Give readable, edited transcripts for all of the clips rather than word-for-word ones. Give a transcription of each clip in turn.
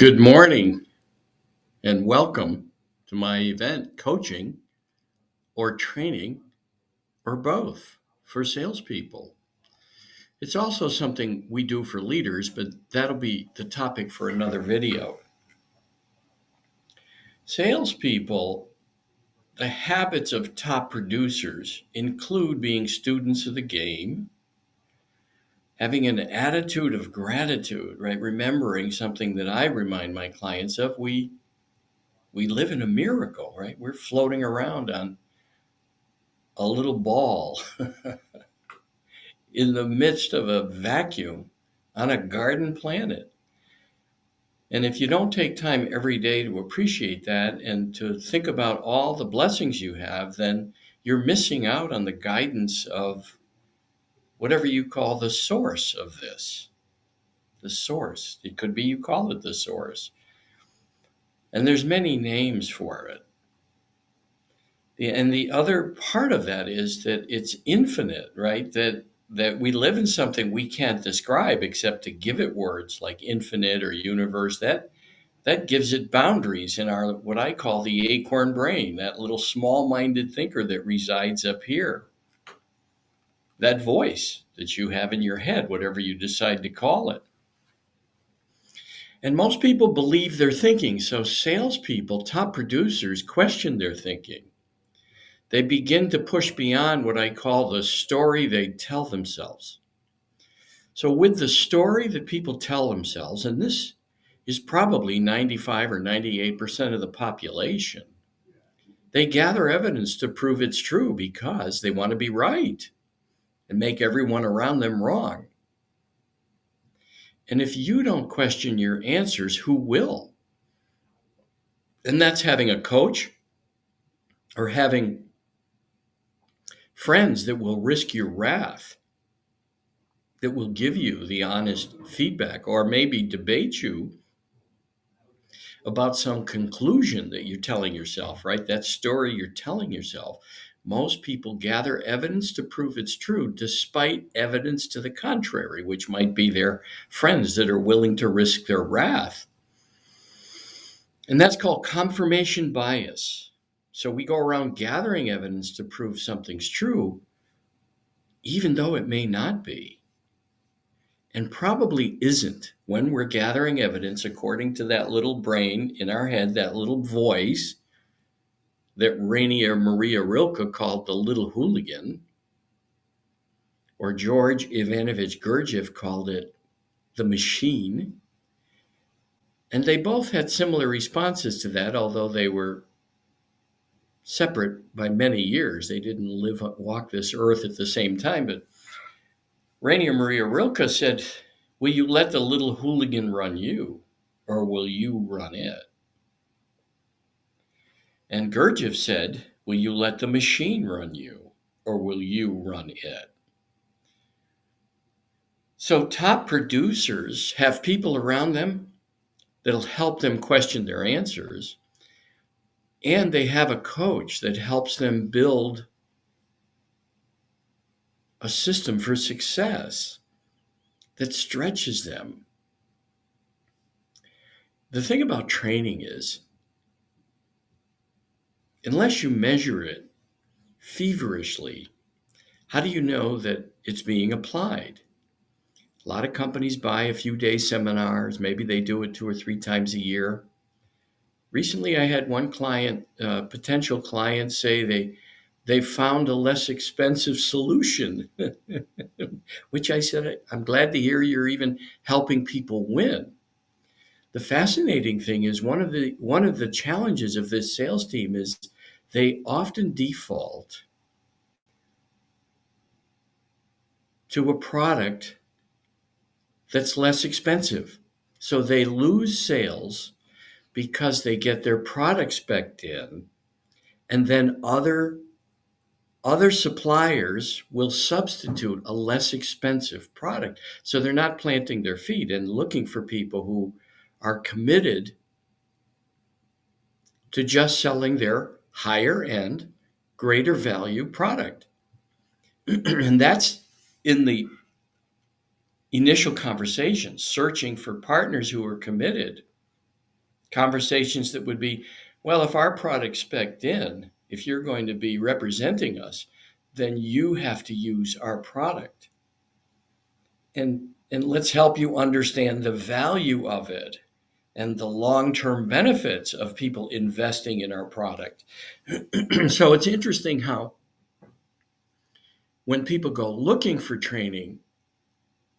Good morning and welcome to my event, coaching or training or both for salespeople. It's also something we do for leaders, but that'll be the topic for another video. Salespeople, the habits of top producers include being students of the game, having an attitude of gratitude, right? Remembering something that I remind my clients of, we live in a miracle, right? We're floating around on a little ball in the midst of a vacuum on a garden planet. And if you don't take time every day to appreciate that and to think about all the blessings you have, then you're missing out on the guidance of whatever you call the source of this. The source. It could be you call it the source. And there's many names for it. And the other part of that is that it's infinite, right? That we live in something we can't describe except to give it words like infinite or universe. That gives it boundaries in our what I call the acorn brain, that little small-minded thinker that resides up here. That voice that you have in your head, whatever you decide to call it. And most people believe they're thinking, so salespeople, top producers, question their thinking. They begin to push beyond what I call the story they tell themselves. So with the story that people tell themselves, and this is probably 95 or 98% of the population, they gather evidence to prove it's true because they want to be right and make everyone around them wrong. And if you don't question your answers, who will? And that's having a coach or having friends that will risk your wrath, that will give you the honest feedback, or maybe debate you about some conclusion that you're telling yourself, right? That story you're telling yourself. Most people gather evidence to prove it's true, despite evidence to the contrary, which might be their friends that are willing to risk their wrath. And that's called confirmation bias. So we go around gathering evidence to prove something's true, even though it may not be. And probably isn't when we're gathering evidence according to that little brain in our head, that little voice that Rainier Maria Rilke called the little hooligan, or George Ivanovich Gurdjieff called it the machine. And they both had similar responses to that, although they were separate by many years. They didn't walk this earth at the same time. But Rainier Maria Rilke said, will you let the little hooligan run you, or will you run it? And Gurdjieff said, will you let the machine run you, or will you run it? So top producers have people around them that'll help them question their answers. And they have a coach that helps them build a system for success that stretches them. The thing about training is, unless you measure it feverishly, how do you know that it's being applied? A lot of companies buy a few day seminars. Maybe they do it 2 or 3 times a year. Recently, I had one client, potential client, say they found a less expensive solution, which I said, I'm glad to hear you're even helping people win. The fascinating thing is one of the challenges of this sales team is they often default to a product that's less expensive. So they lose sales because they get their product spec'd in, and then other suppliers will substitute a less expensive product. So they're not planting their feet and looking for people who are committed to just selling their higher end, greater value product. And that's in the initial conversation, searching for partners who are committed Conversations that would be, well, if our product's spec'd in, if you're going to be representing us, then you have to use our product. And let's help you understand the value of it and the long-term benefits of people investing in our product. So it's interesting how when people go looking for training,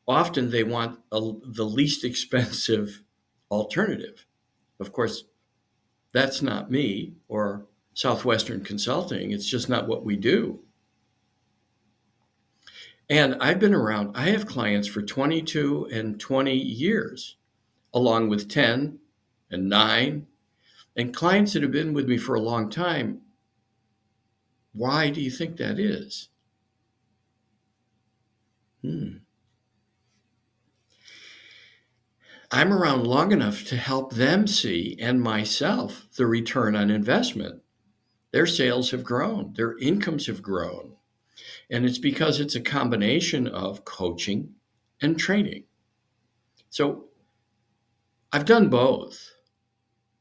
often they want the least expensive alternative. Of course, that's not me or Southwestern Consulting. It's just not what we do. And I've been around, I have clients for 22 and 20 years, along with 10 and 9, and clients that have been with me for a long time. Why do you think that is? I'm around long enough to help them see, and myself, the return on investment. Their sales have grown, their incomes have grown. And it's because it's a combination of coaching and training. So I've done both.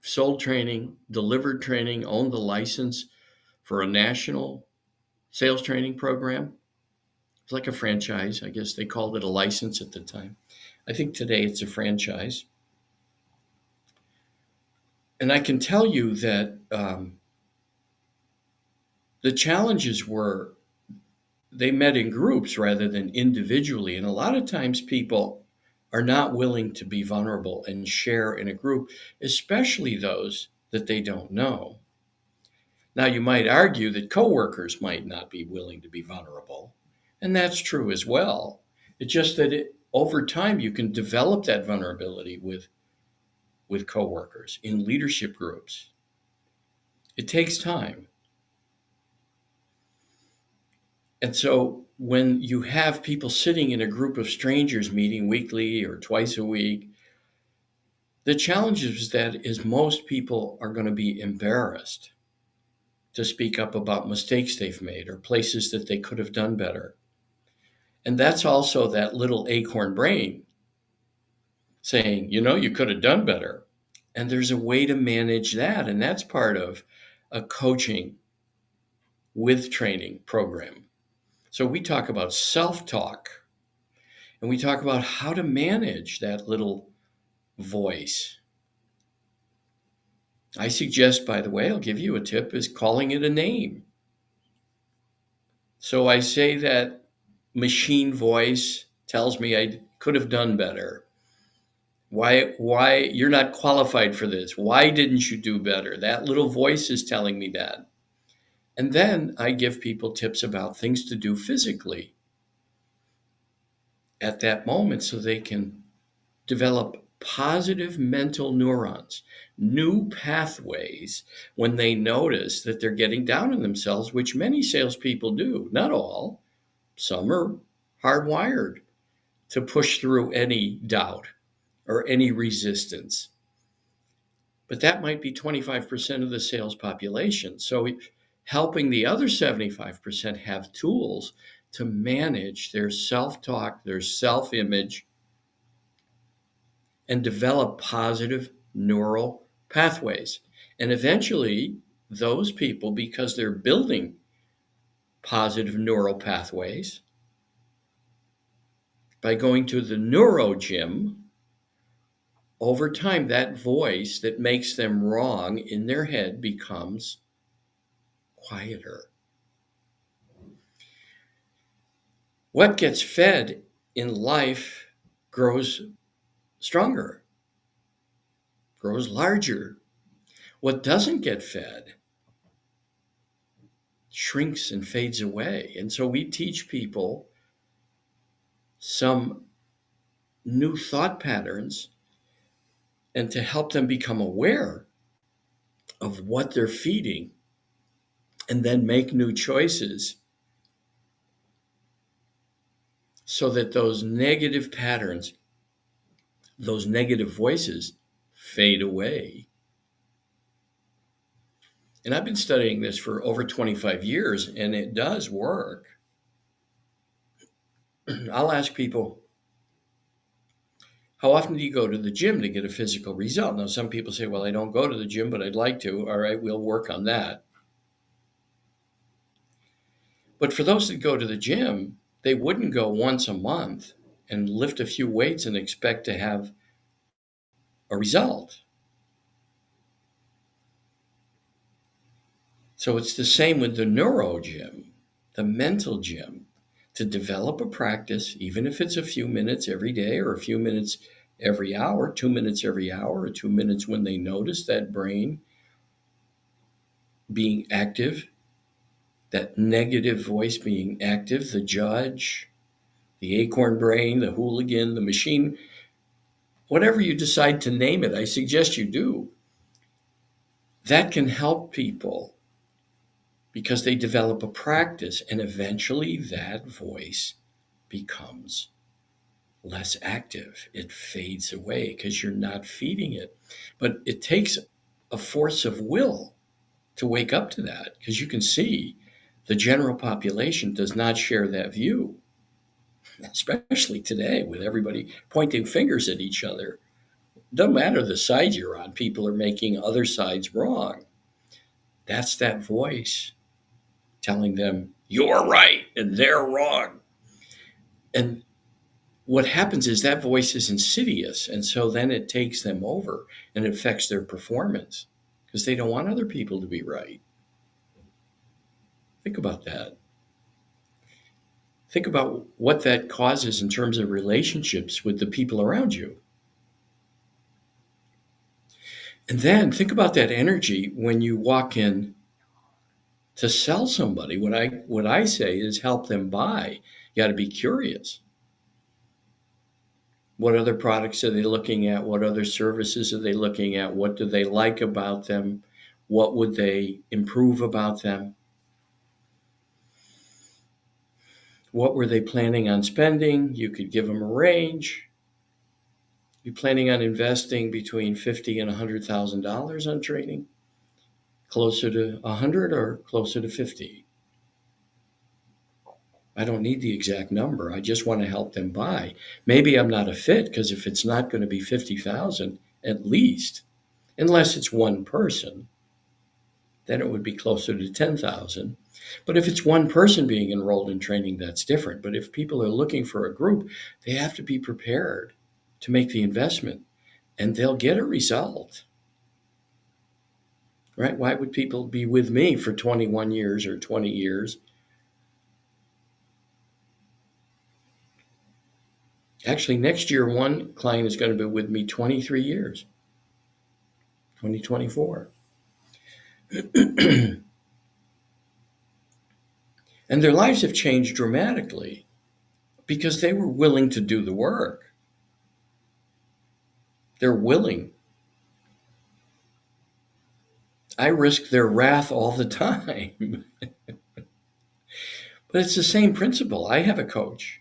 Sold training, delivered training, owned the license for a national sales training program. It's like a franchise. I guess they called it a license at the time. I think today it's a franchise. And I can tell you that the challenges were they met in groups rather than individually. And a lot of times people are not willing to be vulnerable and share in a group, especially those that they don't know. Now, you might argue that coworkers might not be willing to be vulnerable, and that's true as well. It's just that over time you can develop that vulnerability with coworkers in leadership groups. It takes time. And so when you have people sitting in a group of strangers meeting weekly or twice a week, the challenge is most people are going to be embarrassed to speak up about mistakes they've made or places that they could have done better. And that's also that little acorn brain saying, you could have done better. And there's a way to manage that. And that's part of a coaching with training program. So we talk about self-talk, and we talk about how to manage that little voice. I suggest, by the way, I'll give you a tip, is calling it a name. So I say that machine voice tells me I could have done better. Why you're not qualified for this? Why didn't you do better? That little voice is telling me that. And then I give people tips about things to do physically at that moment so they can develop positive mental neurons, new pathways when they notice that they're getting down on themselves, which many salespeople do. Not all. Some are hardwired to push through any doubt or any resistance. But that might be 25% of the sales population. So helping the other 75% have tools to manage their self-talk, their self-image, and develop positive neural pathways. And eventually, those people, because they're building positive neural pathways, by going to the neuro gym, over time, that voice that makes them wrong in their head becomes quieter. What gets fed in life grows stronger, grows larger. What doesn't get fed shrinks and fades away. And so we teach people some new thought patterns and to help them become aware of what they're feeding and then make new choices so that those negative patterns, those negative voices fade away. And I've been studying this for over 25 years, and it does work. I'll ask people, How often do you go to the gym to get a physical result? Now, some people say, well, I don't go to the gym, but I'd like to. All right, we'll work on that. But for those that go to the gym, they wouldn't go once a month and lift a few weights and expect to have a result. So it's the same with the neuro gym, the mental gym. To develop a practice, even if it's a few minutes every day or a few minutes every hour, 2 minutes every hour, or 2 minutes when they notice that brain being active, that negative voice being active, the judge, the acorn brain, the hooligan, the machine, whatever you decide to name it, I suggest you do. That can help people because they develop a practice, and eventually that voice becomes less active. It fades away because you're not feeding it. But it takes a force of will to wake up to that, because you can see the general population does not share that view, especially today with everybody pointing fingers at each other. It doesn't matter the side you're on, people are making other sides wrong. That's that voice telling them you're right and they're wrong. And what happens is that voice is insidious, and so then it takes them over and it affects their performance because they don't want other people to be right. Think about that. Think about what that causes in terms of relationships with the people around you. And then think about that energy when you walk in to sell somebody. What I say is help them buy. You got to be curious. What other products are they looking at? What other services are they looking at? What do they like about them? What would they improve about them? What were they planning on spending? You could give them a range. You planning on investing between $50,000 and $100,000 on training? Closer to 100 or closer to 50? I don't need the exact number. I just want to help them buy. Maybe I'm not a fit, because if it's not going to be 50,000 at least, unless it's one person, then it would be closer to 10,000. But if it's one person being enrolled in training, that's different. But if people are looking for a group, they have to be prepared to make the investment, and they'll get a result. Right? Why would people be with me for 21 years or 20 years? Actually, next year, one client is going to be with me 23 years, 2024. And their lives have changed dramatically because they were willing to do the work. They're willing. I risk their wrath all the time. But it's the same principle. I have a coach.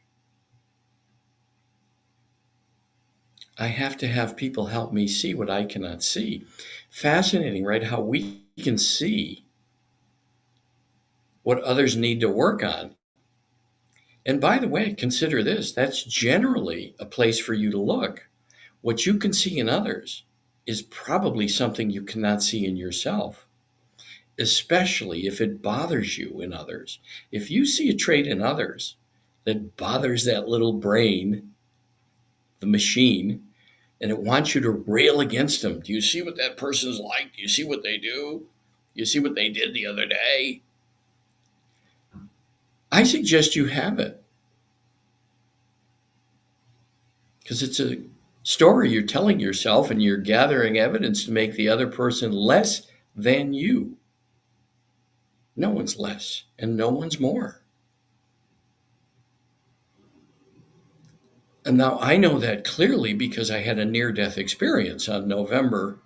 I have to have people help me see what I cannot see. Fascinating, right? How we can see what others need to work on. And by the way, consider this, that's generally a place for you to look. What you can see in others is probably something you cannot see in yourself, especially if it bothers you in others. If you see a trait in others that bothers that little brain, the machine, and it wants you to rail against them. Do you see what that person's like? Do you see what they do? You see what they did the other day? I suggest you have it, because it's a story you're telling yourself, and you're gathering evidence to make the other person less than you. No one's less and no one's more. And now I know that clearly because I had a near-death experience on November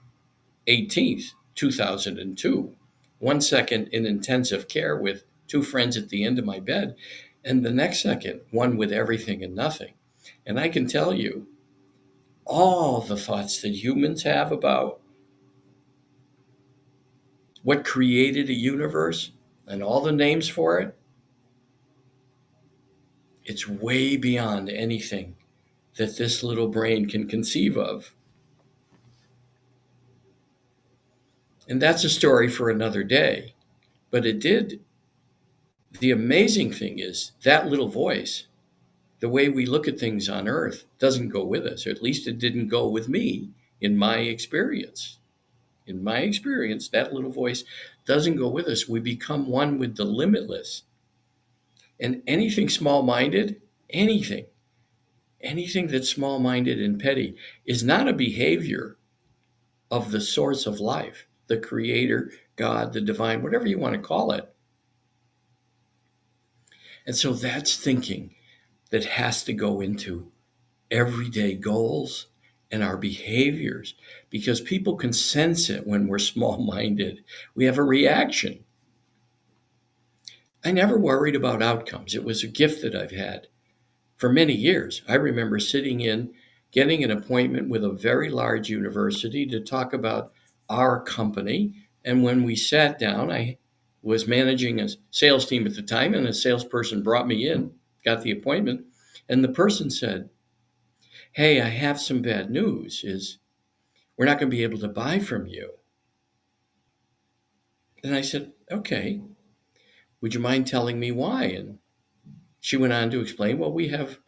18th, 2002. 1 second in intensive care with two friends at the end of my bed, and the next second, one with everything and nothing. And I can tell you, all the thoughts that humans have about what created a universe and all the names for it, it's way beyond anything that this little brain can conceive of. And that's a story for another day. But the amazing thing is that little voice, the way we look at things on earth, doesn't go with us, or at least it didn't go with me in my experience. In my experience, that little voice doesn't go with us. We become one with the limitless. And anything small minded, anything, anything that's small minded and petty is not a behavior of the source of life, the creator, God, the divine, whatever you want to call it. And so that's thinking that has to go into everyday goals and our behaviors, because people can sense it when we're small minded. We have a reaction. I never worried about outcomes. It was a gift that I've had for many years. I remember getting an appointment with a very large university to talk about our company. And when we sat down, I was managing a sales team at the time, and a salesperson brought me in, got the appointment, and the person said, "Hey, I have some bad news. We're not going to be able to buy from you." And I said, "Okay, would you mind telling me why?" And she went on to explain, "Well, we have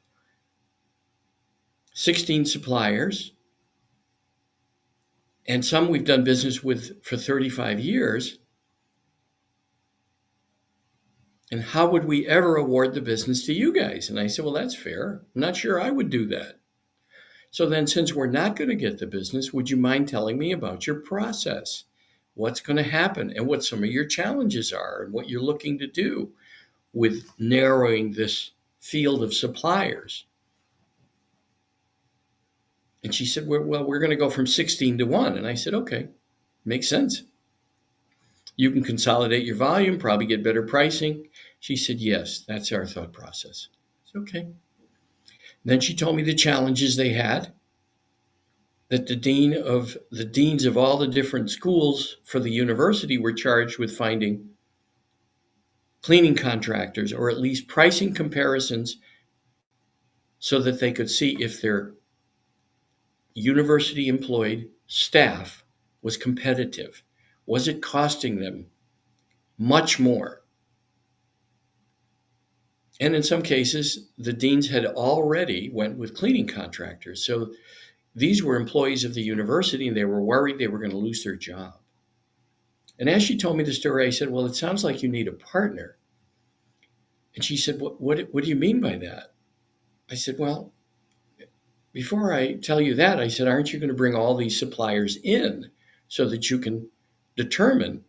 16 suppliers, and some we've done business with for 35 years. And how would we ever award the business to you guys?" And I said, "Well, that's fair. I'm not sure I would do that. So then, since we're not going to get the business, would you mind telling me about your process? What's going to happen and what some of your challenges are and what you're looking to do with narrowing this field of suppliers?" And she said, we're going to go from 16 to 1. And I said, "Okay, makes sense. You can consolidate your volume, probably get better pricing." She said, "Yes, that's our thought process." I said, "Okay." Then she told me the challenges they had, that the deans of all the different schools for the university were charged with finding cleaning contractors, or at least pricing comparisons, so that they could see if their university employed staff was competitive. Was it costing them much more? And in some cases, the deans had already went with cleaning contractors. So these were employees of the university, and they were worried they were going to lose their job. And as she told me the story, I said, "Well, it sounds like you need a partner." And she said, what do you mean by that?" I said, "Well, before I tell you that," I said, "aren't you going to bring all these suppliers in so that you can determine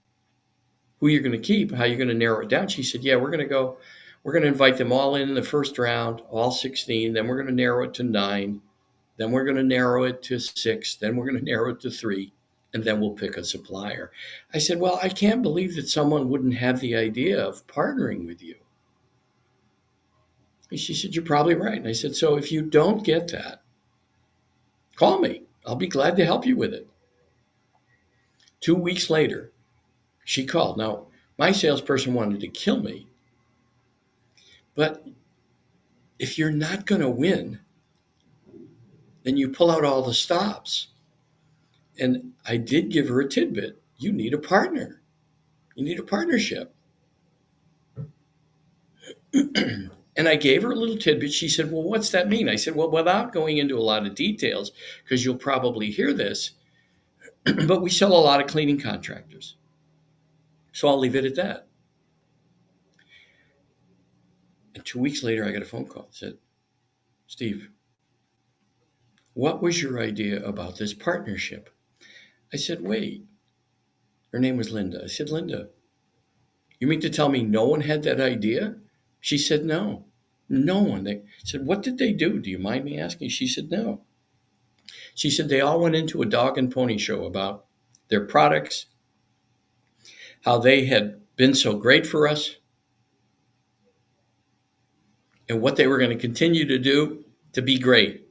who you're going to keep, how you're going to narrow it down?" She said, "Yeah, we're going to invite them all in the first round, all 16. Then we're going to narrow it to 9. Then we're going to narrow it to 6. Then we're going to narrow it to 3. And then we'll pick a supplier." I said, "Well, I can't believe that someone wouldn't have the idea of partnering with you." And she said, "You're probably right." And I said, "So if you don't get that, call me. I'll be glad to help you with it." 2 weeks later, she called. Now, my salesperson wanted to kill me. But if you're not going to win, then you pull out all the stops. And I did give her a tidbit. You need a partner. You need a partnership. And I gave her a little tidbit. She said, "Well, what's that mean?" I said, "Well, without going into a lot of details, because you'll probably hear this, but we sell a lot of cleaning contractors. So I'll leave it at that." And 2 weeks later, I got a phone call. It said, "Steve, what was your idea about this partnership?" I said, "Wait." Her name was Linda. I said, "Linda, you mean to tell me no one had that idea?" She said, "No, no one." They said, "What did they do? Do you mind me asking?" She said, "No." She said, "They all went into a dog and pony show about their products, how they had been so great for us, and what they were going to continue to do to be great."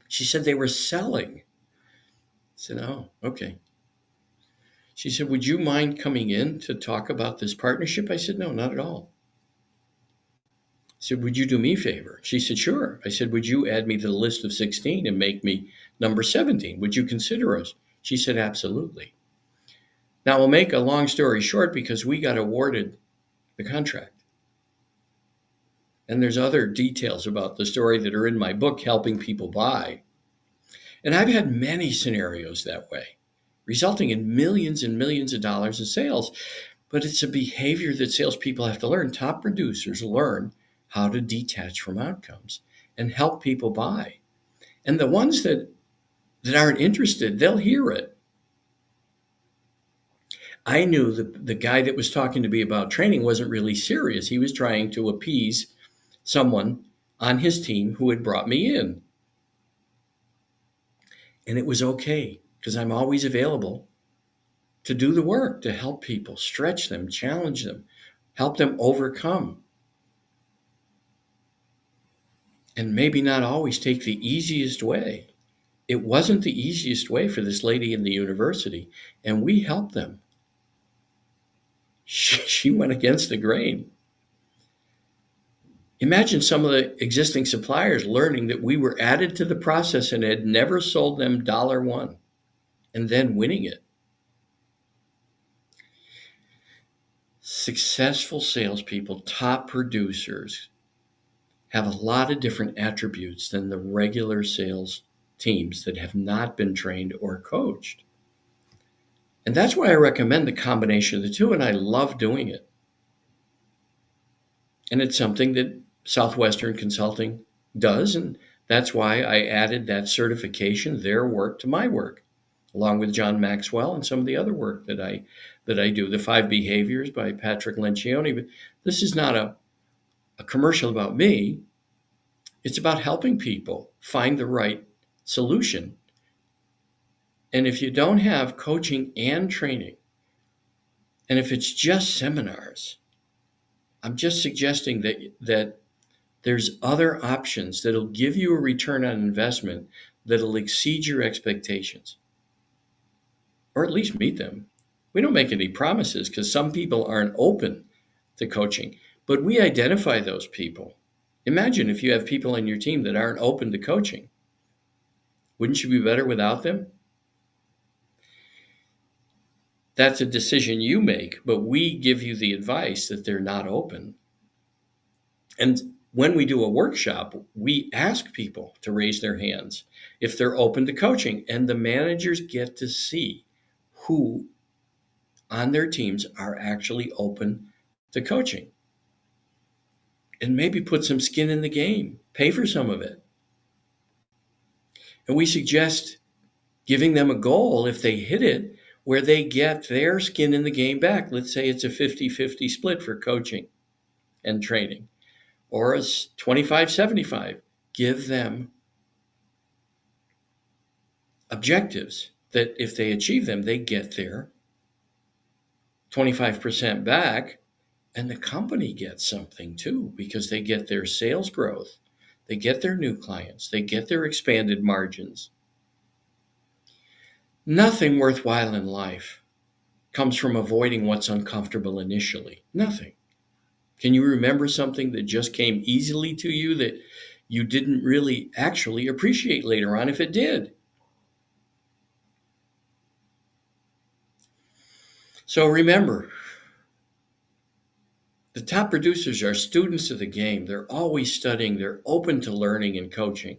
She said they were selling. I said, "Oh, okay." She said, "Would you mind coming in to talk about this partnership?" I said, "No, not at all." said, would you do me a favor? She said, sure. I said, would you add me to the list of 16 and make me number 17? Would you consider us? She said, absolutely. Now, I'll make a long story short because we got awarded the contract. And there's other details about the story that are in my book, Helping People Buy. And I've had many scenarios that way, resulting in millions and millions of dollars in sales. But it's a behavior that salespeople have to learn. Top producers learn how to detach from outcomes and help people buy. And the ones that aren't interested, they'll hear it. I knew the guy that was talking to me about training wasn't really serious. He was trying to appease someone on his team who had brought me in. And it was okay because I'm always available to do the work, to help people, stretch them, challenge them, help them overcome. And maybe not always take the easiest way. It wasn't the easiest way for this lady in the university, and we helped them. She went against the grain. Imagine some of the existing suppliers learning that we were added to the process and had never sold them $1, and then winning it. Successful salespeople, top producers, have a lot of different attributes than the regular sales teams that have not been trained or coached. And that's why I recommend the combination of the two, and I love doing it. And it's something that Southwestern Consulting does, and that's why I added that certification, their work, to my work, along with John Maxwell and some of the other work that I do. The 5 Behaviors by Patrick Lencioni. But this is not a commercial about me. It's about helping people find the right solution. And if you don't have coaching and training, and if it's just seminars, I'm just suggesting that there's other options that'll give you a return on investment that'll exceed your expectations, or at least meet them. We don't make any promises because some people aren't open to coaching, but we identify those people. Imagine if you have people on your team that aren't open to coaching. Wouldn't you be better without them? That's a decision you make, but we give you the advice that they're not open. And when we do a workshop, we ask people to raise their hands if they're open to coaching, and the managers get to see who on their teams are actually open to coaching. And maybe put some skin in the game, pay for some of it. And we suggest giving them a goal if they hit it, where they get their skin in the game back. Let's say it's a 50-50 split for coaching and training, or a 25-75. Give them objectives that if they achieve them, they get their 25% back, and the company gets something too, because they get their sales growth, they get their new clients, they get their expanded margins. Nothing worthwhile in life comes from avoiding what's uncomfortable initially. Nothing. Can you remember something that just came easily to you that you didn't really actually appreciate later on if it did? So remember, the top producers are students of the game. They're always studying. They're open to learning and coaching.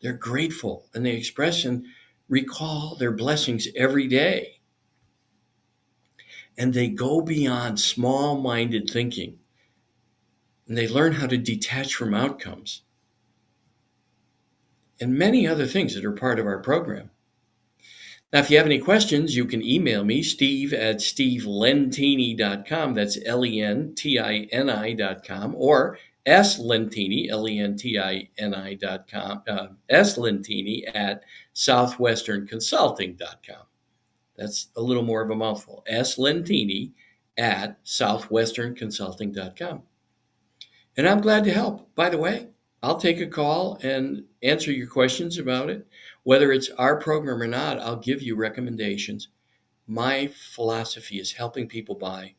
They're grateful, and they express and recall their blessings every day. And they go beyond small-minded thinking, and they learn how to detach from outcomes and many other things that are part of our program. Now, if you have any questions, you can email me, steve@stevelentini.com. That's LENTINI.com, or slentini, LENTINI.com, slentini@southwesternconsulting.com. That's a little more of a mouthful. slentini@southwesternconsulting.com. And I'm glad to help. By the way, I'll take a call and answer your questions about it. Whether it's our program or not, I'll give you recommendations. My philosophy is helping people buy.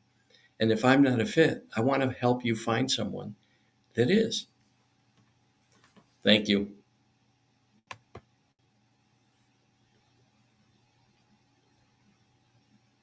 And if I'm not a fit, I want to help you find someone that is. Thank you.